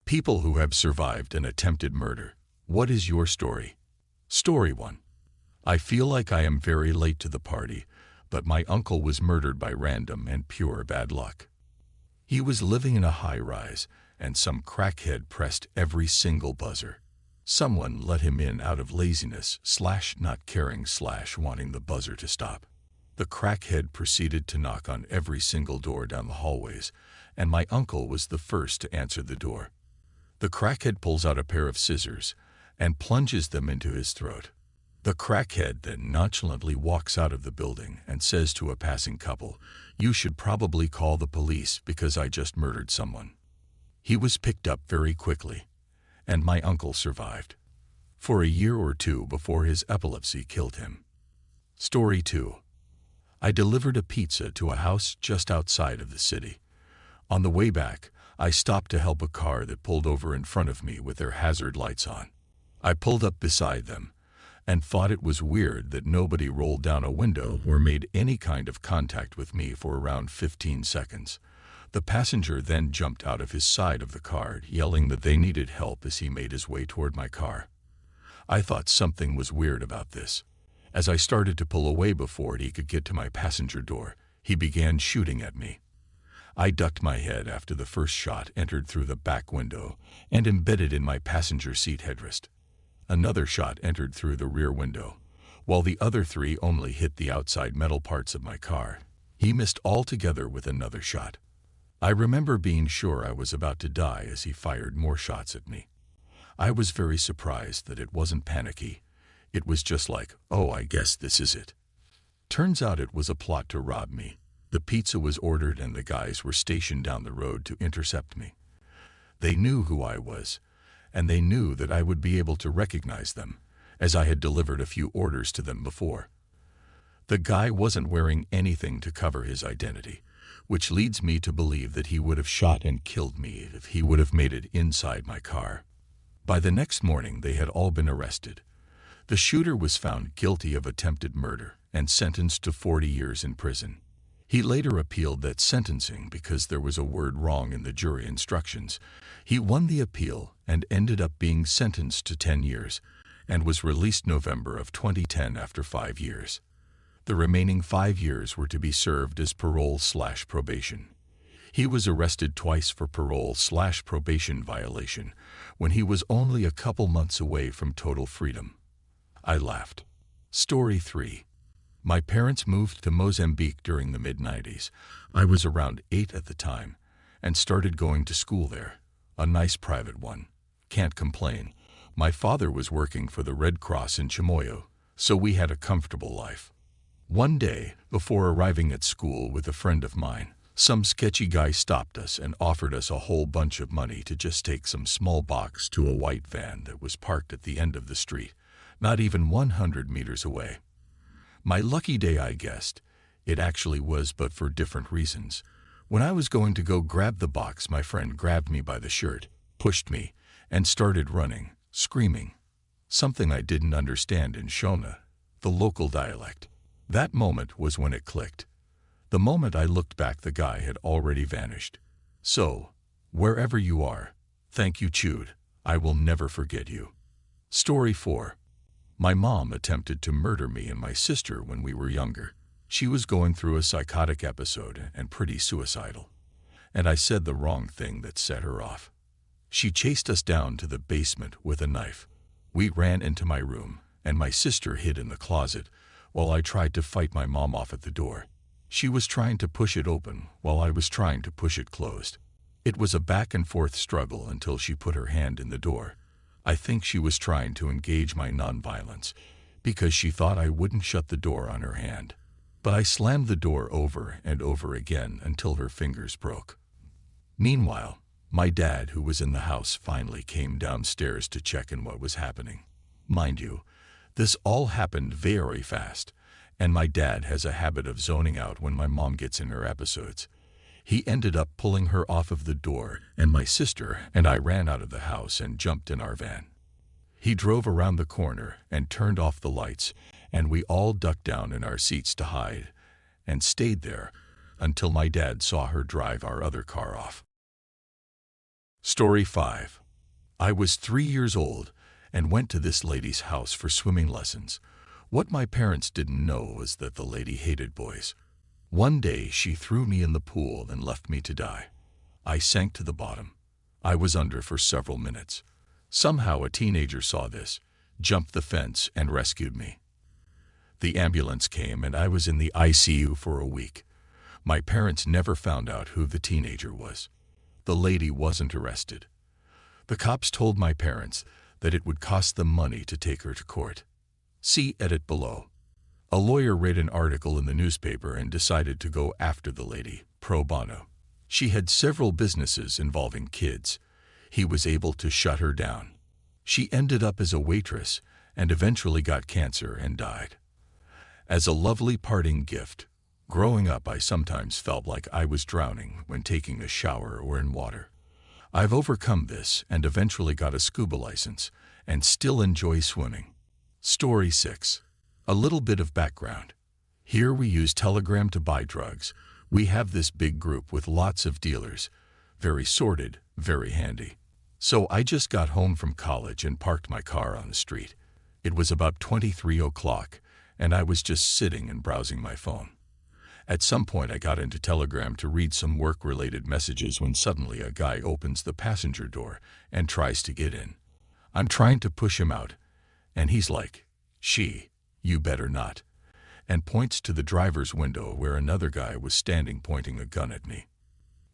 People who have survived an attempted murder. What is your story? Story 1. I feel like I am very late to the party, but my uncle was murdered by random and pure bad luck. He was living in a high-rise, and some crackhead pressed every single buzzer. Someone let him in out of laziness / not caring / wanting the buzzer to stop. The crackhead proceeded to knock on every single door down the hallways, and my uncle was the first to answer the door. The crackhead pulls out a pair of scissors and plunges them into his throat. The crackhead then nonchalantly walks out of the building and says to a passing couple, "You should probably call the police because I just murdered someone." He was picked up very quickly, and my uncle survived for a year or two before his epilepsy killed him. Story 2. I delivered a pizza to a house just outside of the city. On the way back, I stopped to help a car that pulled over in front of me with their hazard lights on. I pulled up beside them and thought it was weird that nobody rolled down a window or made any kind of contact with me for around 15 seconds. The passenger then jumped out of his side of the car, yelling that they needed help as he made his way toward my car. I thought something was weird about this. As I started to pull away before he could get to my passenger door, he began shooting at me. I ducked my head after the first shot entered through the back window and embedded in my passenger seat headrest. Another shot entered through the rear window, while the other 3 only hit the outside metal parts of my car. He missed altogether with another shot. I remember being sure I was about to die as he fired more shots at me. I was very surprised that it wasn't panicky. It was just like, oh, I guess this is it. Turns out it was a plot to rob me. The pizza was ordered and the guys were stationed down the road to intercept me. They knew who I was, and they knew that I would be able to recognize them, as I had delivered a few orders to them before. The guy wasn't wearing anything to cover his identity, which leads me to believe that he would have shot and killed me if he would have made it inside my car. By the next morning, they had all been arrested. The shooter was found guilty of attempted murder and sentenced to 40 years in prison. He later appealed that sentencing because there was a word wrong in the jury instructions. He won the appeal and ended up being sentenced to 10 years and was released November of 2010 after 5 years. The remaining 5 years were to be served as parole/probation. He was arrested twice for parole/probation violation when he was only a couple months away from total freedom. I laughed. Story 3. My parents moved to Mozambique during the mid-90s. I was around 8 at the time and started going to school there. A nice private one. Can't complain. My father was working for the Red Cross in Chimoio, so we had a comfortable life. One day, before arriving at school with a friend of mine, some sketchy guy stopped us and offered us a whole bunch of money to just take some small box to a white van that was parked at the end of the street, not even 100 meters away. My lucky day, I guessed. It actually was, but for different reasons. When I was going to go grab the box, my friend grabbed me by the shirt, pushed me, and started running, screaming. Something I didn't understand in Shona, the local dialect. That moment was when it clicked. The moment I looked back, the guy had already vanished. So, wherever you are, thank you, Chud. I will never forget you. Story 4. My mom attempted to murder me and my sister when we were younger. She was going through a psychotic episode and pretty suicidal. And I said the wrong thing that set her off. She chased us down to the basement with a knife. We ran into my room, and my sister hid in the closet while I tried to fight my mom off at the door. She was trying to push it open while I was trying to push it closed. It was a back and forth struggle until she put her hand in the door. I think she was trying to engage my nonviolence because she thought I wouldn't shut the door on her hand. But I slammed the door over and over again until her fingers broke. Meanwhile, my dad, who was in the house, finally came downstairs to check in what was happening. Mind you, this all happened very fast, and my dad has a habit of zoning out when my mom gets in her episodes. He ended up pulling her off of the door, and my sister and I ran out of the house and jumped in our van. He drove around the corner and turned off the lights, and we all ducked down in our seats to hide, and stayed there until my dad saw her drive our other car off. Story 5. I was 3 years old and went to this lady's house for swimming lessons. What my parents didn't know was that the lady hated boys. One day she threw me in the pool and left me to die. I sank to the bottom. I was under for several minutes. Somehow a teenager saw this, jumped the fence, and rescued me. The ambulance came and I was in the ICU for a week. My parents never found out who the teenager was. The lady wasn't arrested. The cops told my parents that it would cost them money to take her to court. See edit below. A lawyer read an article in the newspaper and decided to go after the lady, pro bono. She had several businesses involving kids. He was able to shut her down. She ended up as a waitress and eventually got cancer and died. As a lovely parting gift, growing up I sometimes felt like I was drowning when taking a shower or in water. I've overcome this and eventually got a scuba license and still enjoy swimming. Story 6. A little bit of background. Here we use Telegram to buy drugs. We have this big group with lots of dealers. Very sorted, very handy. So I just got home from college and parked my car on the street. It was about 23 o'clock and I was just sitting and browsing my phone. At some point I got into Telegram to read some work-related messages when suddenly a guy opens the passenger door and tries to get in. I'm trying to push him out, and he's like, you better not," and points to the driver's window where another guy was standing pointing a gun at me.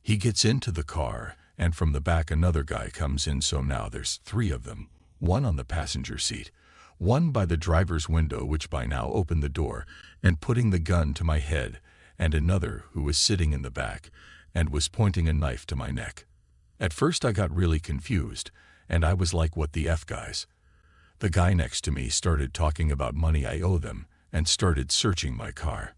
He gets into the car, and from the back another guy comes in, so now there's 3 of them, one on the passenger seat, one by the driver's window which by now opened the door and putting the gun to my head, and another who was sitting in the back and was pointing a knife to my neck. At first I got really confused, and I was like, what the F, guys? The guy next to me started talking about money I owe them and started searching my car.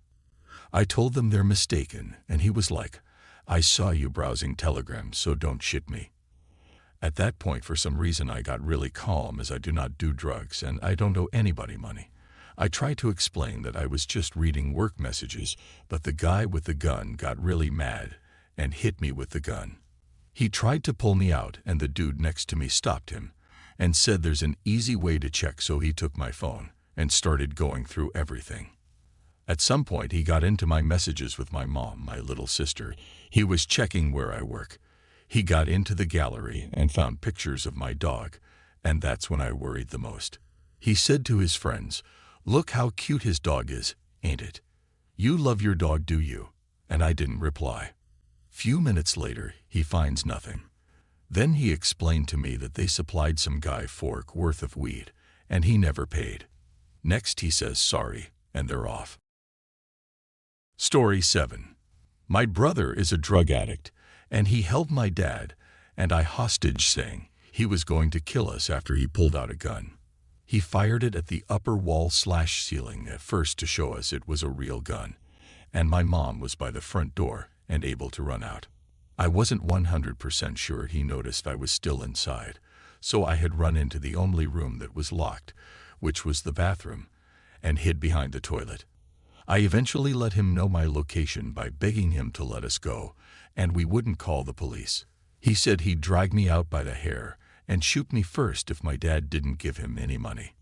I told them they're mistaken, and he was like, I saw you browsing Telegram, so don't shit me. At that point, for some reason, I got really calm, as I do not do drugs and I don't owe anybody money. I tried to explain that I was just reading work messages, but the guy with the gun got really mad and hit me with the gun. He tried to pull me out, and the dude next to me stopped him and said there's an easy way to check, so he took my phone and started going through everything. At some point he got into my messages with my mom, my little sister. He was checking where I work. He got into the gallery and found pictures of my dog, and that's when I worried the most. He said to his friends, "Look how cute his dog is, ain't it? You love your dog, do you?" And I didn't reply. Few minutes later, he finds nothing. Then he explained to me that they supplied some guy $4 worth of weed, and he never paid. Next he says sorry, and they're off. Story 7. My brother is a drug addict, and he held my dad and I hostage, saying he was going to kill us after he pulled out a gun. He fired it at the upper wall/ceiling at first to show us it was a real gun, and my mom was by the front door and able to run out. I wasn't 100% sure he noticed I was still inside, so I had run into the only room that was locked, which was the bathroom, and hid behind the toilet. I eventually let him know my location by begging him to let us go, and we wouldn't call the police. He said he'd drag me out by the hair and shoot me first if my dad didn't give him any money.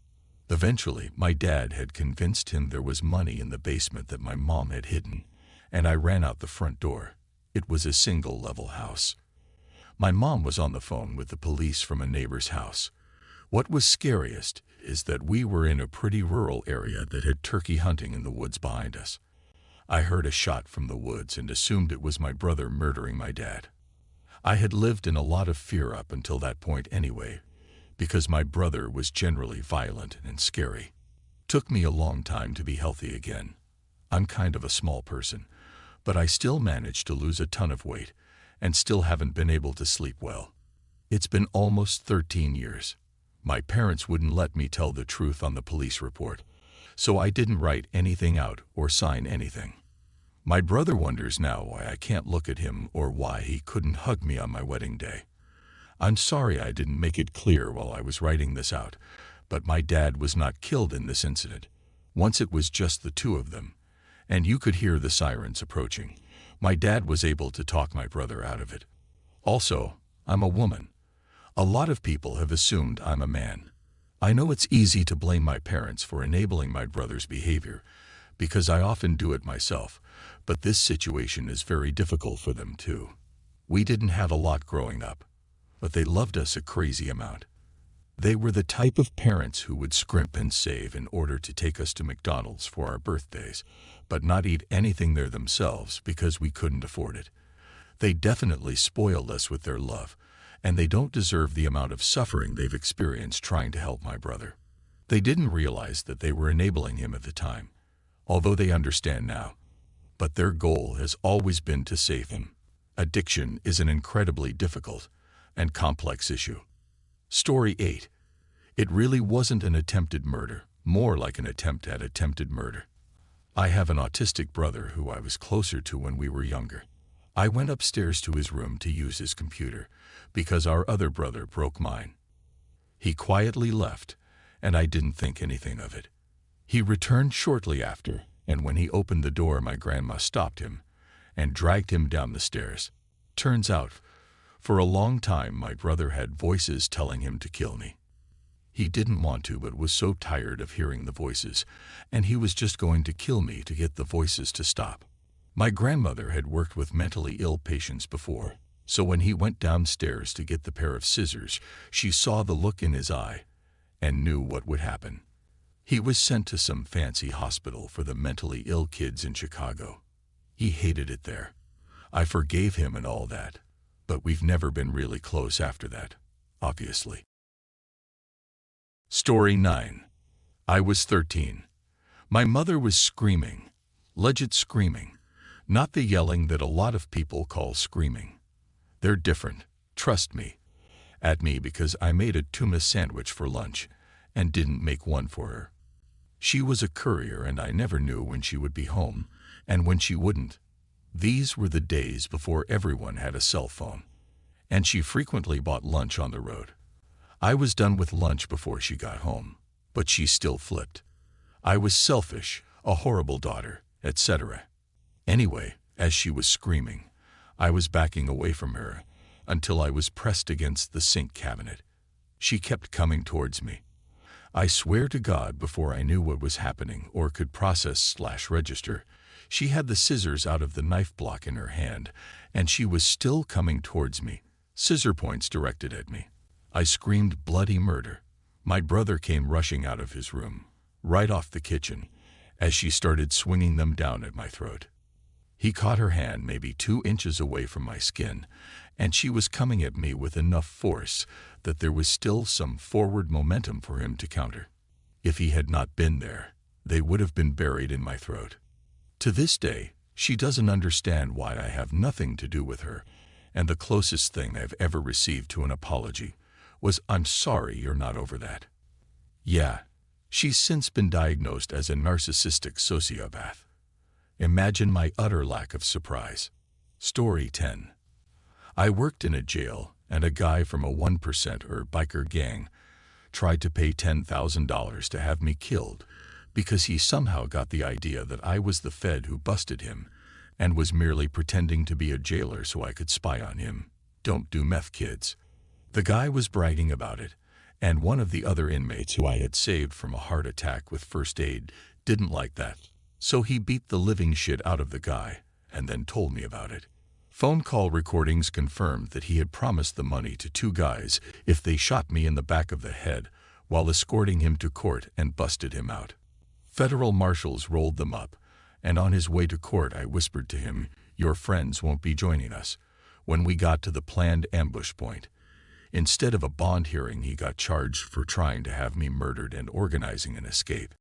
Eventually, my dad had convinced him there was money in the basement that my mom had hidden, and I ran out the front door. It was a single-level house. My mom was on the phone with the police from a neighbor's house. What was scariest is that we were in a pretty rural area that had turkey hunting in the woods behind us. I heard a shot from the woods and assumed it was my brother murdering my dad. I had lived in a lot of fear up until that point anyway, because my brother was generally violent and scary. Took me a long time to be healthy again. I'm kind of a small person, but I still managed to lose a ton of weight and still haven't been able to sleep well. It's been almost 13 years. My parents wouldn't let me tell the truth on the police report, so I didn't write anything out or sign anything. My brother wonders now why I can't look at him or why he couldn't hug me on my wedding day. I'm sorry I didn't make it clear while I was writing this out, but my dad was not killed in this incident. Once it was just the 2 of them, and you could hear the sirens approaching. My dad was able to talk my brother out of it. Also, I'm a woman. A lot of people have assumed I'm a man. I know it's easy to blame my parents for enabling my brother's behavior, because I often do it myself, but this situation is very difficult for them too. We didn't have a lot growing up, but they loved us a crazy amount. They were the type of parents who would scrimp and save in order to take us to McDonald's for our birthdays, but not eat anything there themselves because we couldn't afford it. They definitely spoiled us with their love, and they don't deserve the amount of suffering they've experienced trying to help my brother. They didn't realize that they were enabling him at the time, although they understand now. But their goal has always been to save him. Addiction is an incredibly difficult and complex issue. Story 8. It really wasn't an attempted murder, more like an attempt at attempted murder. I have an autistic brother who I was closer to when we were younger. I went upstairs to his room to use his computer because our other brother broke mine. He quietly left, and I didn't think anything of it. He returned shortly after, and when he opened the door, my grandma stopped him and dragged him down the stairs. Turns out, for a long time, my brother had voices telling him to kill me. He didn't want to, but was so tired of hearing the voices, and he was just going to kill me to get the voices to stop. My grandmother had worked with mentally ill patients before, so when he went downstairs to get the pair of scissors, she saw the look in his eye and knew what would happen. He was sent to some fancy hospital for the mentally ill kids in Chicago. He hated it there. I forgave him and all that, but we've never been really close after that, obviously. Story 9. I was 13. My mother was screaming, legit screaming, not the yelling that a lot of people call screaming. They're different, trust me, at me because I made a tuna sandwich for lunch and didn't make one for her. She was a courier and I never knew when she would be home and when she wouldn't. These were the days before everyone had a cell phone, and she frequently bought lunch on the road. I was done with lunch before she got home, but she still flipped. I was selfish, a horrible daughter, etc. Anyway, as she was screaming, I was backing away from her until I was pressed against the sink cabinet. She kept coming towards me. I swear to God, before I knew what was happening or could process/register, she had the scissors out of the knife block in her hand, and she was still coming towards me, scissor points directed at me. I screamed bloody murder. My brother came rushing out of his room, right off the kitchen, as she started swinging them down at my throat. He caught her hand maybe 2 inches away from my skin, and she was coming at me with enough force that there was still some forward momentum for him to counter. If he had not been there, they would have been buried in my throat. To this day, she doesn't understand why I have nothing to do with her, and the closest thing I've ever received to an apology was, "I'm sorry you're not over that." Yeah, she's since been diagnosed as a narcissistic sociopath. Imagine my utter lack of surprise. Story 10. I worked in a jail, and a guy from a 1% or biker gang tried to pay $10,000 to have me killed because he somehow got the idea that I was the Fed who busted him and was merely pretending to be a jailer so I could spy on him. Don't do meth, kids. The guy was bragging about it, and one of the other inmates who I had saved from a heart attack with first aid didn't like that. So he beat the living shit out of the guy and then told me about it. Phone call recordings confirmed that he had promised the money to 2 guys if they shot me in the back of the head while escorting him to court and busted him out. Federal marshals rolled them up, and on his way to court I whispered to him, "Your friends won't be joining us." When we got to the planned ambush point, instead of a bond hearing, he got charged for trying to have me murdered and organizing an escape.